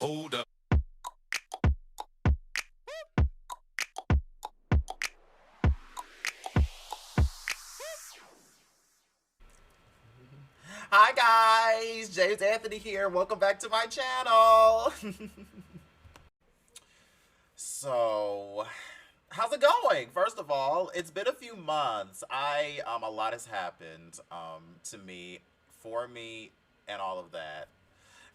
Hold up. Hi guys, James Anthony here. Welcome back to my channel. So, how's it going? First of all, it's been a few months. A lot has happened to me, for me, and all of that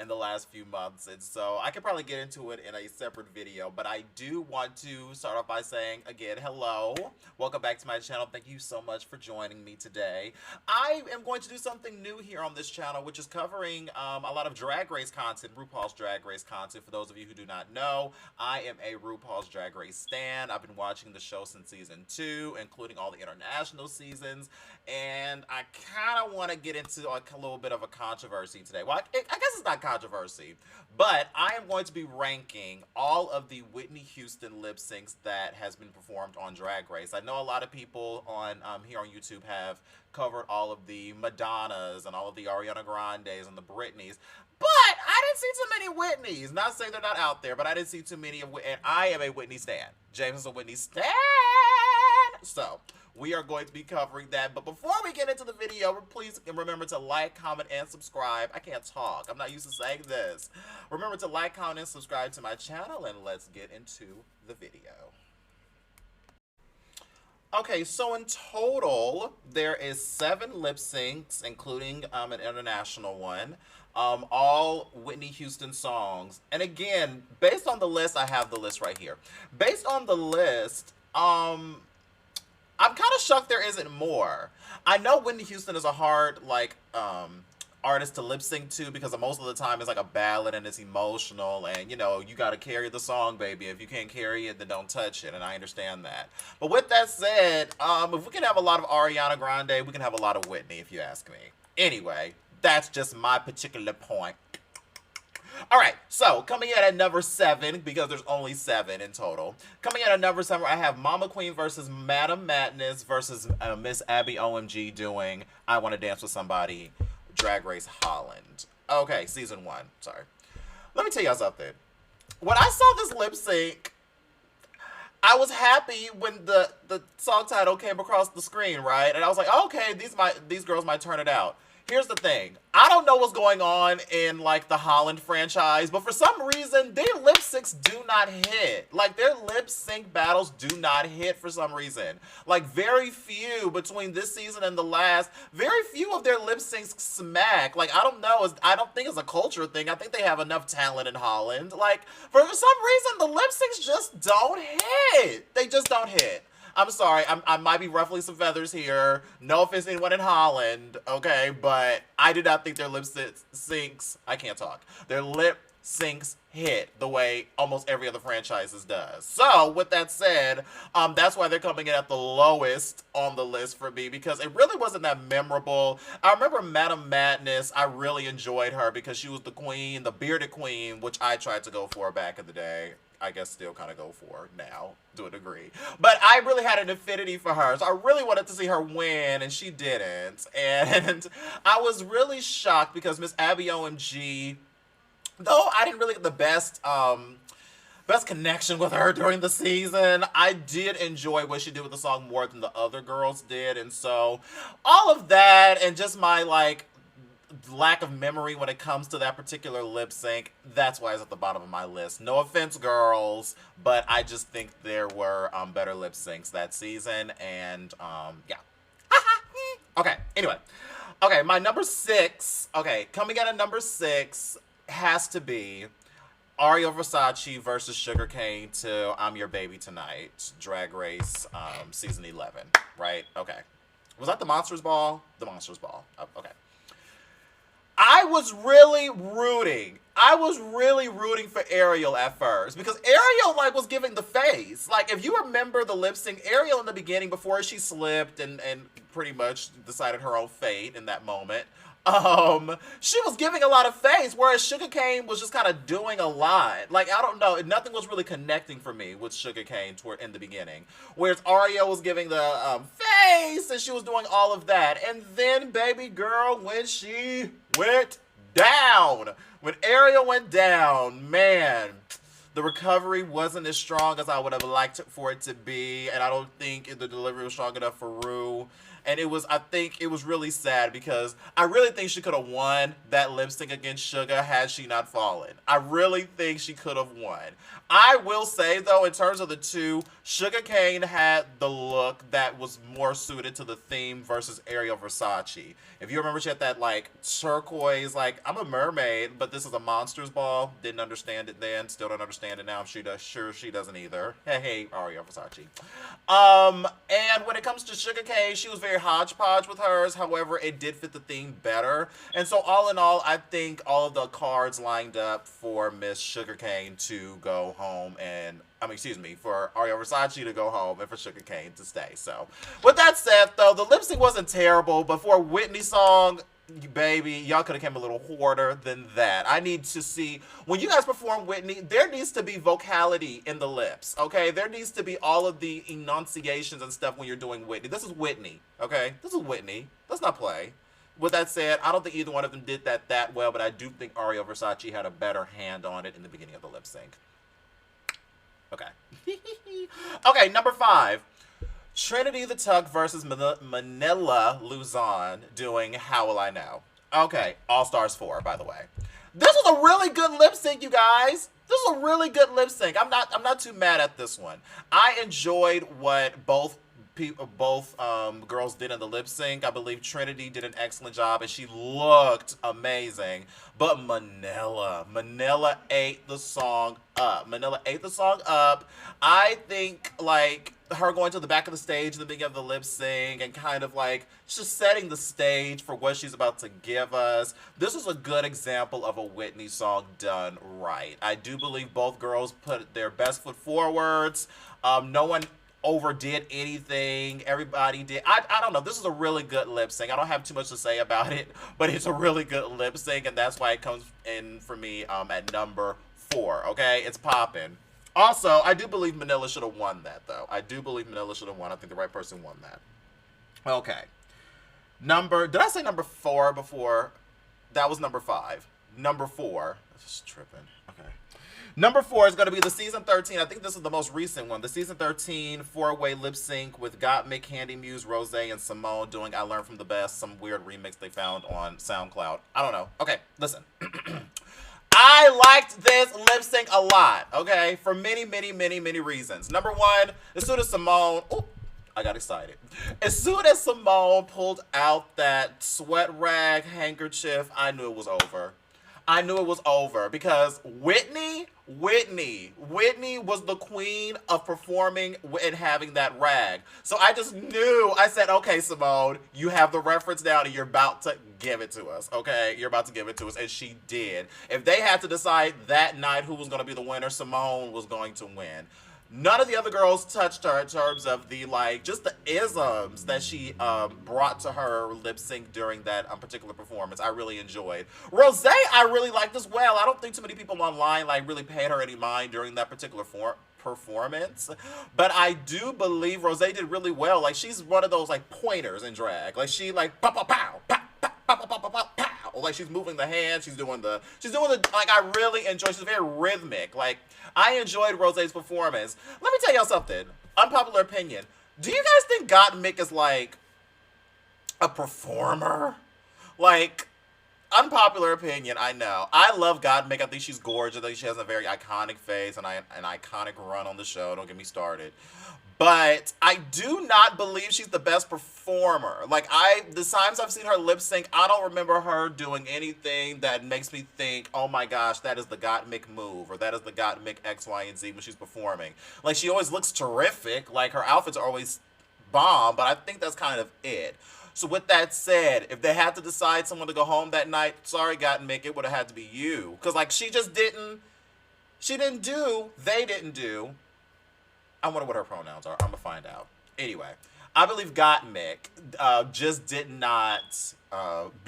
in the last few months, and so I could probably get into it in a separate video, but I do want to start off by saying again, hello, welcome back to my channel. Thank you so much for joining me today. I am going to do something new here on this channel, which is covering a lot of Drag Race content, RuPaul's Drag Race content. For those of you who do not know, I am a RuPaul's Drag Race stan. I've been watching the show since season 2, including all the international seasons, and I kind of want to get into like a little bit of a controversy today. Well, I guess it's not controversy, but I am going to be ranking all of the Whitney Houston lip syncs that has been performed on Drag Race. I know a lot of people on here on YouTube have covered all of the Madonnas and all of the Ariana Grandes and the Britneys, but I didn't see too many Whitneys. Not saying they're not out there, but I didn't see too many of Whitney. And I am a Whitney stan. James is a Whitney stan. So we are going to be covering that. But before we get into the video, please remember to like, comment, and subscribe. I can't talk. I'm not used to saying this. Remember to like, comment, and subscribe to my channel, and let's get into the video. Okay, so in total, there is 7 lip syncs, including an international one. All Whitney Houston songs. And again, based on the list, I have the list right here. Based on the list, I'm kind of shocked there isn't more. I know Whitney Houston is a hard artist to lip sync to because most of the time it's like a ballad and it's emotional, and you got to carry the song, baby. If you can't carry it, then don't touch it, and I understand that. But with that said, if we can have a lot of Ariana Grande, we can have a lot of Whitney, if you ask me. Anyway, that's just my particular point. All right, so coming in at number 7, because there's only 7 in total. Coming in at number 7, I have Mama Queen versus Madam Madness versus Miss Abby OMG doing I Want to Dance with Somebody, Drag Race Holland. Okay, season 1. Sorry. Let me tell y'all something. When I saw this lip sync, I was happy when the song title came across the screen, right? And I was like, okay, these girls might turn it out. Here's the thing. I don't know what's going on in like the Holland franchise, but for some reason their lip syncs do not hit. Like their lip sync battles do not hit for some reason. Like very few between this season and the last, very few of their lip syncs smack. Like I don't know, I don't think it's a culture thing. I think they have enough talent in Holland. Like for some reason the lip syncs just don't hit. They just don't hit. I'm sorry, I might be ruffling some feathers here. No offense to anyone in Holland, okay? But I did not think their lip syncs, I can't talk. Their lip syncs hit the way almost every other franchises does. So, with that said, that's why they're coming in at the lowest on the list for me, because it really wasn't that memorable. I remember Madam Madness, I really enjoyed her because she was the queen, the bearded queen, which I tried to go for back in the day. I guess still kind of go for now to a degree. But I really had an affinity for her. So I really wanted to see her win, and she didn't. And I was really shocked because Miss Abby OMG, though I didn't really get the best connection with her during the season, I did enjoy what she did with the song more than the other girls did. And so all of that and just my lack of memory when it comes to that particular lip sync, that's why it's at the bottom of my list. No offense, girls, but I just think there were better lip syncs that season, and yeah. Okay, anyway. Okay, my number 6, okay, coming in at number 6 has to be Aria Versace versus Sugarcane to I'm Your Baby Tonight, Drag Race season 11, right? Okay. Was that the Monsters Ball? The Monsters Ball. Oh, okay. I was really rooting. I was really rooting for Ariel at first because Ariel was giving the face. Like if you remember the lip sync, Ariel in the beginning before she slipped and pretty much decided her own fate in that moment. She was giving a lot of face, whereas Sugarcane was just kind of doing a lot. Like, I don't know, nothing was really connecting for me with Sugarcane toward in the beginning. Whereas Aria was giving the face, and she was doing all of that. And then, baby girl, when she went down, when Ariel went down, man, the recovery wasn't as strong as I would have liked for it to be, and I don't think the delivery was strong enough for Rue. And I think it was really sad because I really think she could have won that lip sync against Sugar had she not fallen. I really think she could have won. I will say though, in terms of the two, Sugar Cane had the look that was more suited to the theme versus Ariel Versace. If you remember, she had that like turquoise, like I'm a mermaid, but this is a monsters ball. Didn't understand it then, still don't understand it now. I'm sure she doesn't either. Hey, Ariel Versace. And when it comes to Sugar Cane, she was very hodgepodge with hers. However, it did fit the theme better. And so all in all, I think all of the cards lined up for Miss Sugar Cane to go home for Ariel Versace to go home and for Sugar Cane to stay. So, with that said, though, the lip sync wasn't terrible, but for a Whitney song, baby, y'all could have came a little harder than that. I need to see, when you guys perform Whitney, there needs to be vocality in the lips, okay? There needs to be all of the enunciations and stuff when you're doing Whitney. This is Whitney, okay? This is Whitney. Let's not play. With that said, I don't think either one of them did that well, but I do think Ariel Versace had a better hand on it in the beginning of the lip sync. Okay. Okay, number 5. Trinity the Tuck versus Manila Luzon doing How Will I Know? Okay, All Stars 4, by the way. This was a really good lip sync, you guys. This is a really good lip sync. I'm not too mad at this one. I enjoyed what both girls did in the lip sync. I believe Trinity did an excellent job and she looked amazing. But Manila ate the song up. I think like her going to the back of the stage in the beginning of the lip sync and kind of like just setting the stage for what she's about to give us. This is a good example of a Whitney song done right. I do believe both girls put their best foot forwards. No one overdid anything. Everybody did. I don't know. This is a really good lip sync. I don't have too much to say about it, but it's a really good lip sync, and that's why it comes in for me at number 4. Okay, it's popping. Also, I do believe Manila should have won that, though. I do believe Manila should have won. I think the right person won that. Okay. Did I say number 4 before? That was number 5. Number 4. I'm just tripping. Okay. Number 4 is going to be the season 13. I think this is the most recent one. The season 13 4-way lip sync with Gottmik, Candy Muse, Rose, and Simone doing I Learned from the Best, some weird remix they found on SoundCloud. I don't know. Okay, listen. I liked this lip sync a lot, okay, for many, many, many, many reasons. Number 1, as soon as Simone, I got excited. As soon as Simone pulled out that sweat rag handkerchief, I knew it was over. I knew it was over because Whitney was the queen of performing and having that rag. So I just knew, I said, okay, Simone, you have the reference down and you're about to give it to us, okay? You're about to give it to us, and she did. If they had to decide that night who was going to be the winner, Simone was going to win. None of the other girls touched her in terms of the, like, just the isms that she brought to her lip sync during that particular performance. I really enjoyed. Rose, I really liked as well. I don't think too many people online, like, really paid her any mind during that particular performance. But I do believe Rose did really well. Like, she's one of those, like, pointers in drag. Like, she, like, pow, pow, pow, pow, pow, pow, pow, pow, pow, pow. Like, she's moving the hands. She's doing the, like, I really enjoy, she's very rhythmic. Like, I enjoyed Rose's performance. Let me tell y'all something. Unpopular opinion. Do you guys think Gottmik is, like, a performer? Like, unpopular opinion, I know. I love Gottmik. I think she's gorgeous. I think she has a very iconic face and an iconic run on the show. Don't get me started. But I do not believe she's the best performer. Like, the times I've seen her lip sync, I don't remember her doing anything that makes me think, oh my gosh, that is the Gottmik move, or that is the Gottmik X, Y, and Z when she's performing. Like, she always looks terrific. Like, her outfits are always bomb, but I think that's kind of it. So with that said, if they had to decide someone to go home that night, sorry, Gottmik, it would have had to be you. Because, like, they didn't do. I wonder what her pronouns are. I'm going to find out. Anyway, I believe Gottmik just did not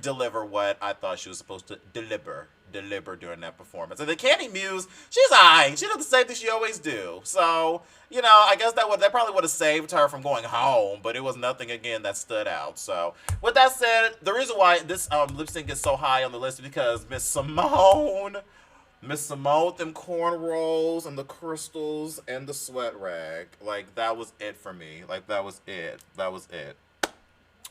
deliver what I thought she was supposed to deliver. deliver during that performance. And the Candy Muse, she's alright. She does the same thing she always do. So, I guess that probably would have saved her from going home, but it was nothing again that stood out. So, with that said, the reason why this lip sync is so high on the list is because Miss Simone with them cornrows and the crystals and the sweat rag. Like, that was it for me. Like, that was it. That was it.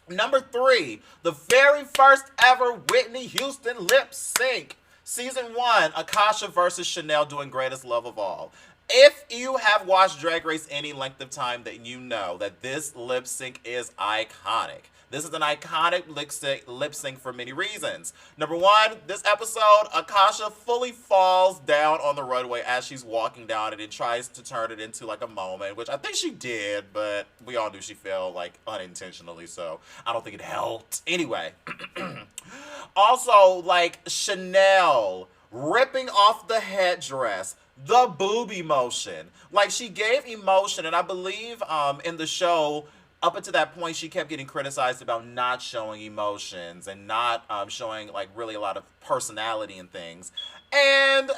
Number 3, the very first ever Whitney Houston lip sync. Season 1, Akasha versus Chanel doing Greatest Love of All. If you have watched Drag Race any length of time, then you know that this lip sync is iconic. This is an iconic lip sync for many reasons. Number 1, this episode, Akasha fully falls down on the runway as she's walking down it and tries to turn it into like a moment, which I think she did, but we all knew she fell like unintentionally, so I don't think it helped. Anyway, also like Chanel ripping off the headdress, the boob emotion. Like, she gave emotion, and I believe in the show, up until that point, she kept getting criticized about not showing emotions and not showing like really a lot of personality and things. And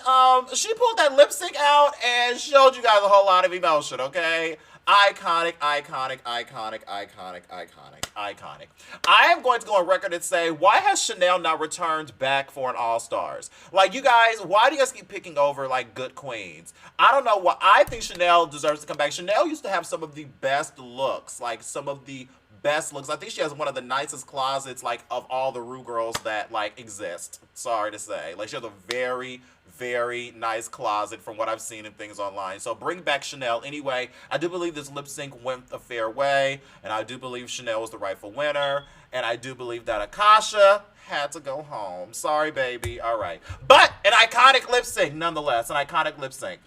she pulled that lip sync out and showed you guys a whole lot of emotion, okay? Iconic, iconic, iconic, iconic, iconic, iconic. I am going to go on record and say, why has Chanel not returned back for an All-Stars? Like, you guys, why do you guys keep picking over, like, good queens? I don't know what. I think Chanel deserves to come back. Chanel used to have some of the best looks, like, some of the best looks. I think she has one of the nicest closets, like, of all the Ru girls that, like, exist. Sorry to say. Like, she has a very, very nice closet from what I've seen in things online. So bring back Chanel. Anyway, I do believe this lip sync went a fair way, and I do believe Chanel was the rightful winner, and I do believe that Akasha had to go home. Sorry, baby. All right. But an iconic lip sync, nonetheless. An iconic lip sync.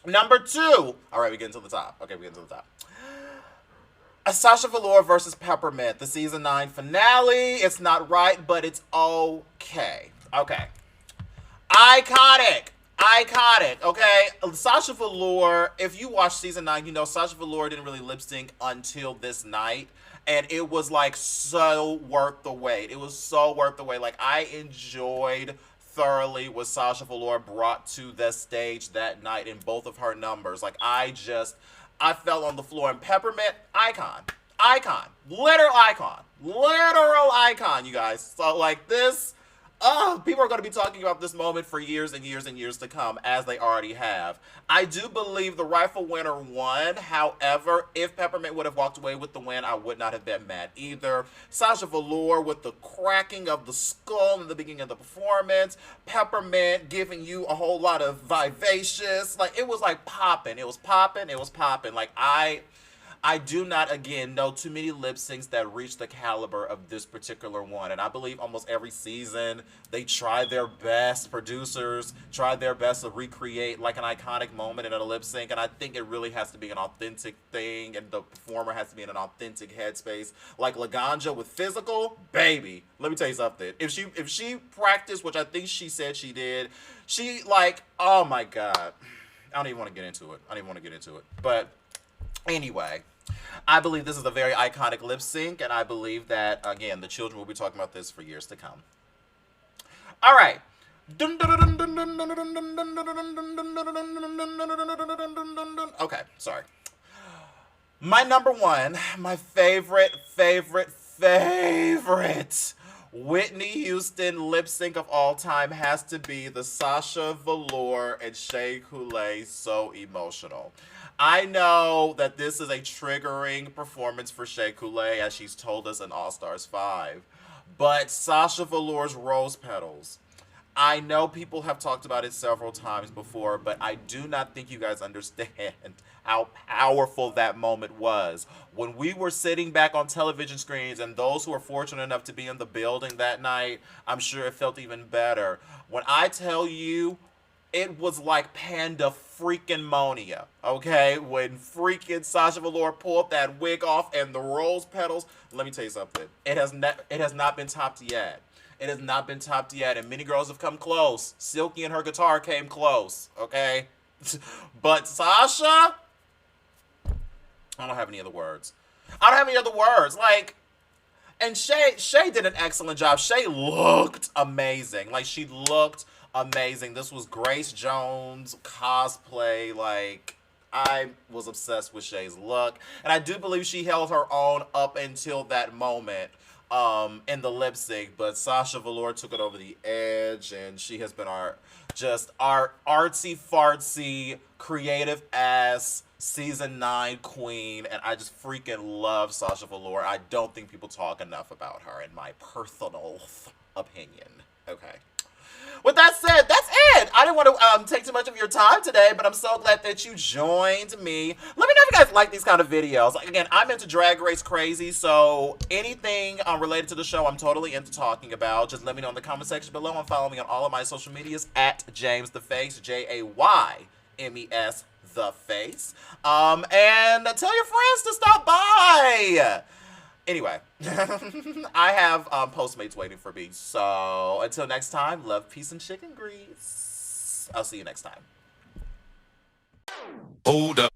Number 2. All right, we get into the top. Okay, we get into the top. Sasha Velour versus Peppermint, the season 9 finale. It's not right, but it's okay. Okay. Iconic. Iconic, okay? Sasha Velour, if you watch season 9, you know Sasha Velour didn't really lip sync until this night. And it was like so worth the wait. It was so worth the wait. Like, I enjoyed thoroughly what Sasha Velour brought to the stage that night in both of her numbers. Like, I fell on the floor. And Peppermint, icon. Icon. Literal icon. Literal icon, you guys. So, like, this... people are going to be talking about this moment for years and years and years to come, as they already have. I do believe the rightful winner won. However, if Peppermint would have walked away with the win, I would not have been mad either. Sasha Velour with the cracking of the skull in the beginning of the performance. Peppermint giving you a whole lot of vivacious. Like, it was like popping. It was popping. It was popping. Like, I do not, again, know too many lip syncs that reach the caliber of this particular one. And I believe almost every season they try their best, producers try their best to recreate like an iconic moment in a lip sync. And I think it really has to be an authentic thing, and the performer has to be in an authentic headspace. Like Laganja with Physical, baby, let me tell you something. If she practiced, which I think she said she did, she like, oh my God. I don't even want to get into it. But anyway, I believe this is a very iconic lip sync, and I believe that, again, the children will be talking about this for years to come. All right. Okay, sorry. My number 1, my favorite Whitney Houston lip sync of all time has to be the Sasha Velour and Shea Coulee So Emotional. I know that this is a triggering performance for Shea Coulee, as she's told us in All Stars 5. But Sasha Velour's Rose Petals, I know people have talked about it several times before, but I do not think you guys understand how powerful that moment was. When we were sitting back on television screens, and those who were fortunate enough to be in the building that night, I'm sure it felt even better. When I tell you, it was like Panda freaking Monia, okay? When freaking Sasha Velour pulled that wig off and the Rose Petals, let me tell you something. It has not been topped yet. It has not been topped yet, and many girls have come close. Silky and her guitar came close, okay? But Sasha, I don't have any other words. Like, And Shay did an excellent job. Shay looked amazing. Like, she looked amazing. This was Grace Jones cosplay. Like, I was obsessed with Shay's look, and I do believe she held her own up until that moment in the lip sync. But Sasha Velour took it over the edge, and she has been our artsy fartsy creative ass season 9 queen, and I just freaking love Sasha Velour. I don't think people talk enough about her, in my personal opinion. Okay. With that said, that's it. I didn't want to take too much of your time today, but I'm so glad that you joined me. Let me know if you guys like these kind of videos. Like, again, I'm into Drag Race crazy, so anything related to the show, I'm totally into talking about. Just let me know in the comment section below, and follow me on all of my social medias at James the Face, JAYMES the Face. And tell your friends to stop by. Anyway, I have Postmates waiting for me. So until next time, love, peace, and chicken grease. I'll see you next time. Hold up.